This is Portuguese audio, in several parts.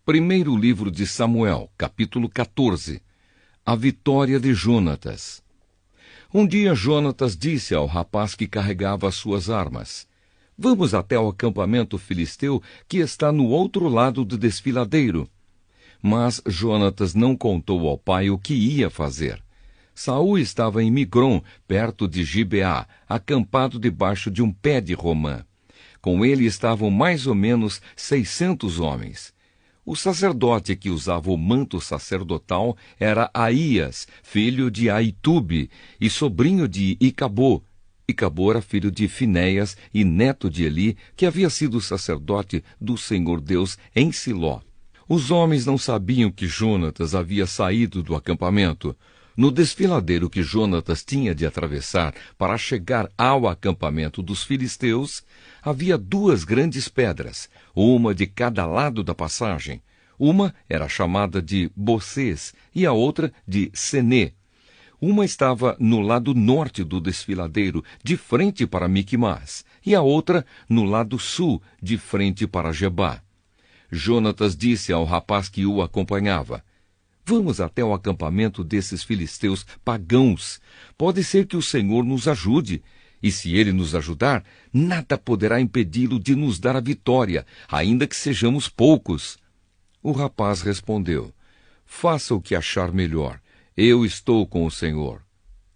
Primeiro livro de Samuel, capítulo 14. A vitória de Jonatas. Um dia Jonatas disse ao rapaz que carregava as suas armas: "Vamos até o acampamento filisteu que está no outro lado do desfiladeiro." Mas Jonatas não contou ao pai o que ia fazer. Saul estava em Migrom, perto de Gibeá, acampado debaixo de um pé de romã. Com ele estavam mais ou menos 600 homens. O sacerdote que usava o manto sacerdotal era Aías, filho de Aitube e sobrinho de Icabô. Icabô era filho de Finéias e neto de Eli, que havia sido sacerdote do Senhor Deus em Siló. Os homens não sabiam que Jonatas havia saído do acampamento. No desfiladeiro que Jonatas tinha de atravessar para chegar ao acampamento dos filisteus, havia 2 grandes pedras, uma de cada lado da passagem. Uma era chamada de Bocês e a outra de Senê. Uma estava no lado norte do desfiladeiro, de frente para Miquimás, e a outra no lado sul, de frente para Gebá. Jonatas disse ao rapaz que o acompanhava: "Vamos até o acampamento desses filisteus pagãos. Pode ser que o Senhor nos ajude. E se ele nos ajudar, nada poderá impedi-lo de nos dar a vitória, ainda que sejamos poucos." O rapaz respondeu: "Faça o que achar melhor. Eu estou com o Senhor."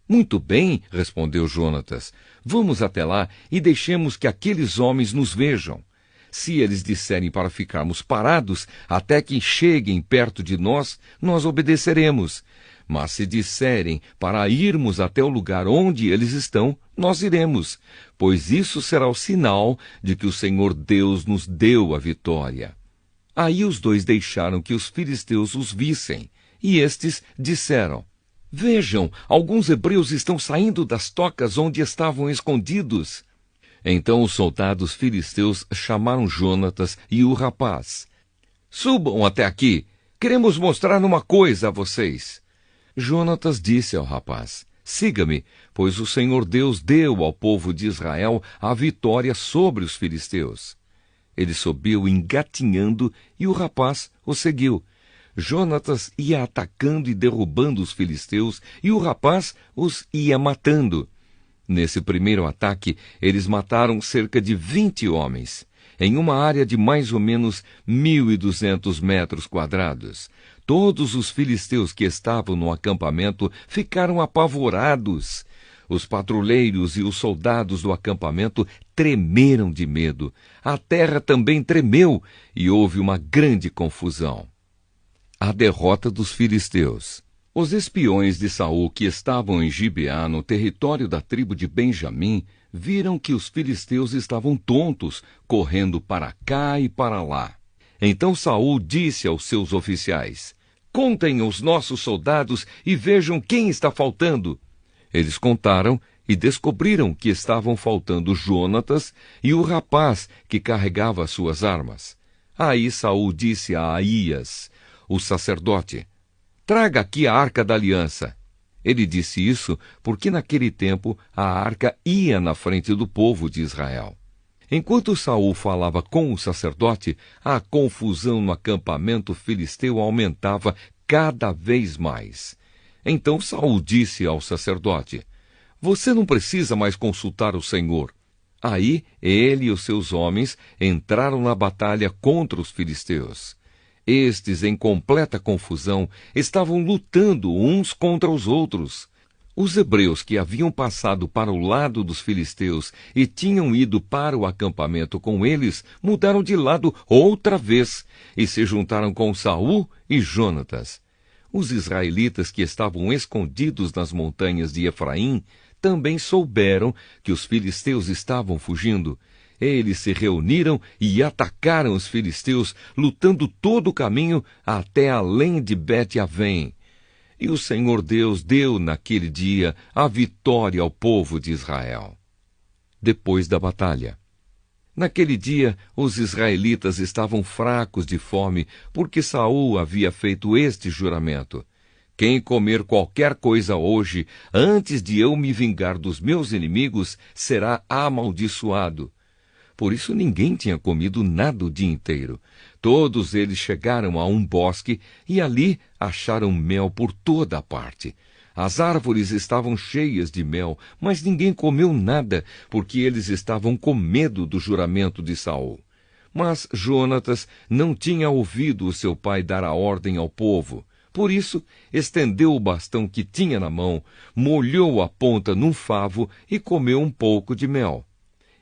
"Muito bem," respondeu Jonatas. "Vamos até lá e deixemos que aqueles homens nos vejam. Se eles disserem para ficarmos parados até que cheguem perto de nós, nós obedeceremos. Mas se disserem para irmos até o lugar onde eles estão, nós iremos, pois isso será o sinal de que o Senhor Deus nos deu a vitória." Aí os 2 deixaram que os filisteus os vissem, e estes disseram: "Vejam, alguns hebreus estão saindo das tocas onde estavam escondidos." Então os soldados filisteus chamaram Jonatas e o rapaz. "Subam até aqui, queremos mostrar uma coisa a vocês." Jonatas disse ao rapaz: "Siga-me, pois o Senhor Deus deu ao povo de Israel a vitória sobre os filisteus." Ele subiu engatinhando e o rapaz o seguiu. Jonatas ia atacando e derrubando os filisteus e o rapaz os ia matando. Nesse primeiro ataque, eles mataram cerca de 20 homens, em uma área de mais ou menos 1.200 metros quadrados. Todos os filisteus que estavam no acampamento ficaram apavorados. Os patrulheiros e os soldados do acampamento tremeram de medo. A terra também tremeu e houve uma grande confusão. A derrota dos filisteus. Os espiões de Saul que estavam em Gibeá, no território da tribo de Benjamim, viram que os filisteus estavam tontos, correndo para cá e para lá. Então Saul disse aos seus oficiais: "Contem os nossos soldados e vejam quem está faltando." Eles contaram e descobriram que estavam faltando Jonatas e o rapaz que carregava as suas armas. Aí Saul disse a Aías, o sacerdote: "Traga aqui a arca da aliança." Ele disse isso porque naquele tempo a arca ia na frente do povo de Israel. Enquanto Saul falava com o sacerdote, a confusão no acampamento filisteu aumentava cada vez mais. Então Saul disse ao sacerdote: "Você não precisa mais consultar o Senhor." Aí ele e os seus homens entraram na batalha contra os filisteus. Estes, em completa confusão, estavam lutando uns contra os outros. Os hebreus que haviam passado para o lado dos filisteus e tinham ido para o acampamento com eles, mudaram de lado outra vez e se juntaram com Saul e Jonatas. Os israelitas que estavam escondidos nas montanhas de Efraim também souberam que os filisteus estavam fugindo. Eles se reuniram e atacaram os filisteus, lutando todo o caminho até além de Bet-Avém. E o Senhor Deus deu naquele dia a vitória ao povo de Israel. Depois da batalha. Naquele dia, os israelitas estavam fracos de fome, porque Saul havia feito este juramento: "Quem comer qualquer coisa hoje, antes de eu me vingar dos meus inimigos, será amaldiçoado." Por isso ninguém tinha comido nada o dia inteiro. Todos eles chegaram a um bosque e ali acharam mel por toda a parte. As árvores estavam cheias de mel, mas ninguém comeu nada, porque eles estavam com medo do juramento de Saul. Mas Jonatas não tinha ouvido o seu pai dar a ordem ao povo. Por isso, estendeu o bastão que tinha na mão, molhou a ponta num favo e comeu um pouco de mel.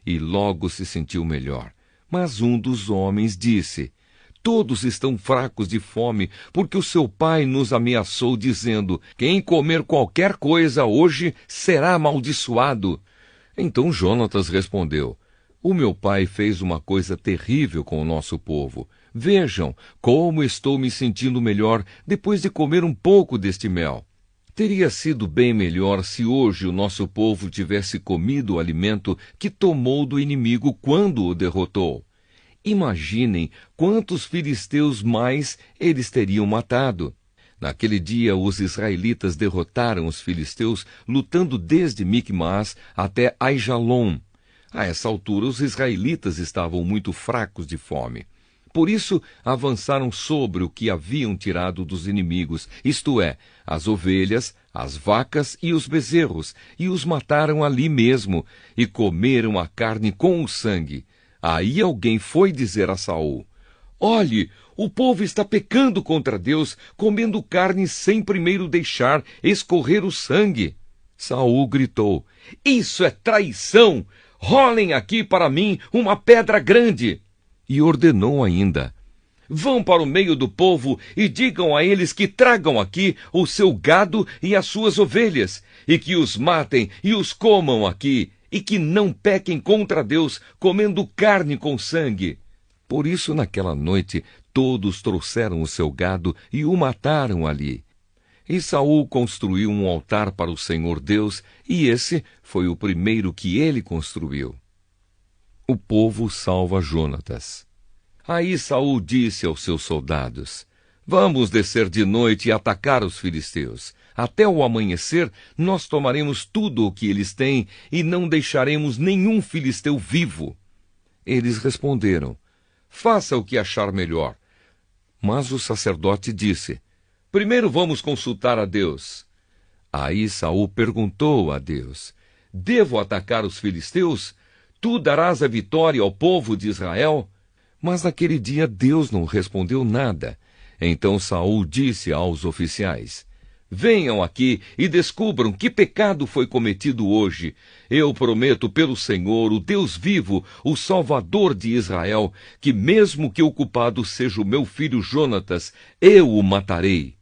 E logo se sentiu melhor. Mas um dos homens disse: todos estão fracos de fome, porque o seu pai nos ameaçou, dizendo: quem comer qualquer coisa hoje será amaldiçoado. Então Jonatas respondeu: o meu pai fez uma coisa terrível com o nosso povo. Vejam como estou me sentindo melhor depois de comer um pouco deste mel. Teria sido bem melhor se hoje o nosso povo tivesse comido o alimento que tomou do inimigo quando o derrotou. Imaginem quantos filisteus mais eles teriam matado. Naquele dia, os israelitas derrotaram os filisteus, lutando desde Micmas até Aijalon. A essa altura, os israelitas estavam muito fracos de fome. Por isso, avançaram sobre o que haviam tirado dos inimigos, isto é, as ovelhas, as vacas e os bezerros, e os mataram ali mesmo, e comeram a carne com o sangue. Aí alguém foi dizer a Saul: olhe, o povo está pecando contra Deus, comendo carne sem primeiro deixar escorrer o sangue. Saul gritou: isso é traição! Rolem aqui para mim uma pedra grande. E ordenou ainda: vão para o meio do povo e digam a eles que tragam aqui o seu gado e as suas ovelhas, e que os matem e os comam aqui, e que não pequem contra Deus, comendo carne com sangue. Por isso, naquela noite, todos trouxeram o seu gado e o mataram ali. E Saul construiu um altar para o Senhor Deus, e esse foi o primeiro que ele construiu. O povo salva Jonatas. Aí Saul disse aos seus soldados: vamos descer de noite e atacar os filisteus. Até o amanhecer, nós tomaremos tudo o que eles têm e não deixaremos nenhum filisteu vivo. Eles responderam: faça o que achar melhor. Mas o sacerdote disse: primeiro vamos consultar a Deus. Aí Saul perguntou a Deus: devo atacar os filisteus? Tu darás a vitória ao povo de Israel? Mas naquele dia Deus não respondeu nada. Então Saul disse aos oficiais: venham aqui e descubram que pecado foi cometido hoje. Eu prometo pelo Senhor, o Deus vivo, o Salvador de Israel, que mesmo que o culpado seja o meu filho Jonatas, eu o matarei.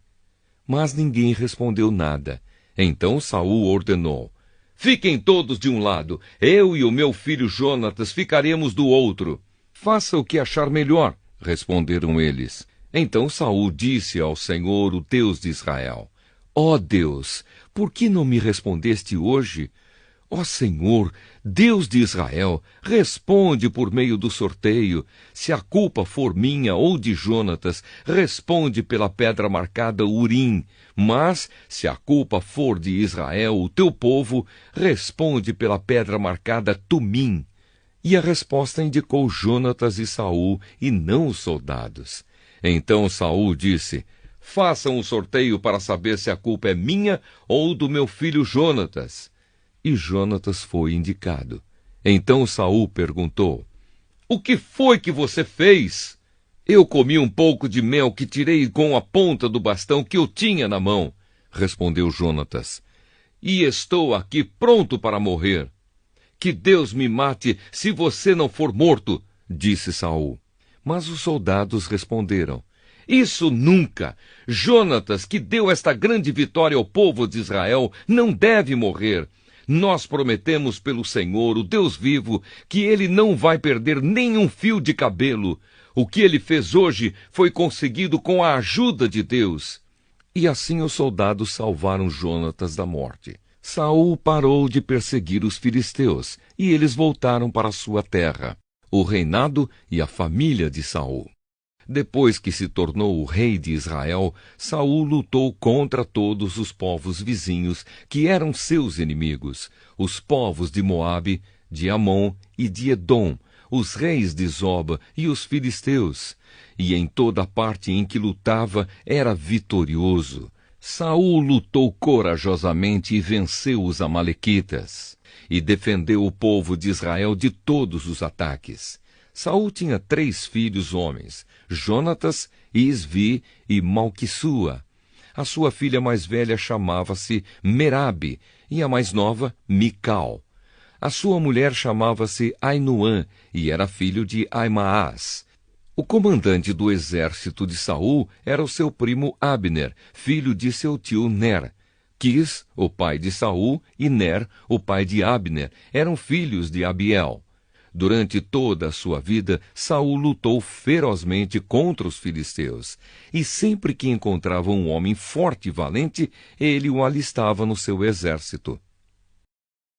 Mas ninguém respondeu nada. Então Saul ordenou: fiquem todos de um lado, eu e o meu filho Jonatas ficaremos do outro. Faça o que achar melhor, responderam eles. Então Saul disse ao Senhor, o Deus de Israel: ó Deus, por que não me respondeste hoje? Ó Senhor, Deus de Israel, responde por meio do sorteio. Se a culpa for minha ou de Jonatas, responde pela pedra marcada Urim. Mas, se a culpa for de Israel, o teu povo, responde pela pedra marcada Tumim. E a resposta indicou Jonatas e Saul, e não os soldados. Então Saul disse: façam o sorteio para saber se a culpa é minha ou do meu filho Jonatas. E Jonatas foi indicado. Então Saul perguntou: o que foi que você fez? Eu comi um pouco de mel que tirei com a ponta do bastão que eu tinha na mão, respondeu Jonatas, e estou aqui pronto para morrer. Que Deus me mate se você não for morto, disse Saul. Mas os soldados responderam: isso nunca! Jonatas, que deu esta grande vitória ao povo de Israel, não deve morrer. Nós prometemos pelo Senhor, o Deus vivo, que ele não vai perder nenhum fio de cabelo. O que ele fez hoje foi conseguido com a ajuda de Deus. E assim os soldados salvaram Jonatas da morte. Saul parou de perseguir os filisteus, e eles voltaram para sua terra, o reinado e a família de Saul. Depois que se tornou o rei de Israel, Saul lutou contra todos os povos vizinhos que eram seus inimigos, os povos de Moabe, de Amon e de Edom, os reis de Zoba e os filisteus, e em toda a parte em que lutava era vitorioso. Saul lutou corajosamente e venceu os amalequitas, e defendeu o povo de Israel de todos os ataques. Saul tinha 3 filhos homens, Jonatas, Isvi e Malquissua. A sua filha mais velha chamava-se Merabe, e a mais nova, Mical. A sua mulher chamava-se Ainuã, e era filho de Aimaas. O comandante do exército de Saul era o seu primo Abner, filho de seu tio Ner. Quis, o pai de Saul, e Ner, o pai de Abner, eram filhos de Abiel. Durante toda a sua vida, Saul lutou ferozmente contra os filisteus, e sempre que encontrava um homem forte e valente, ele o alistava no seu exército.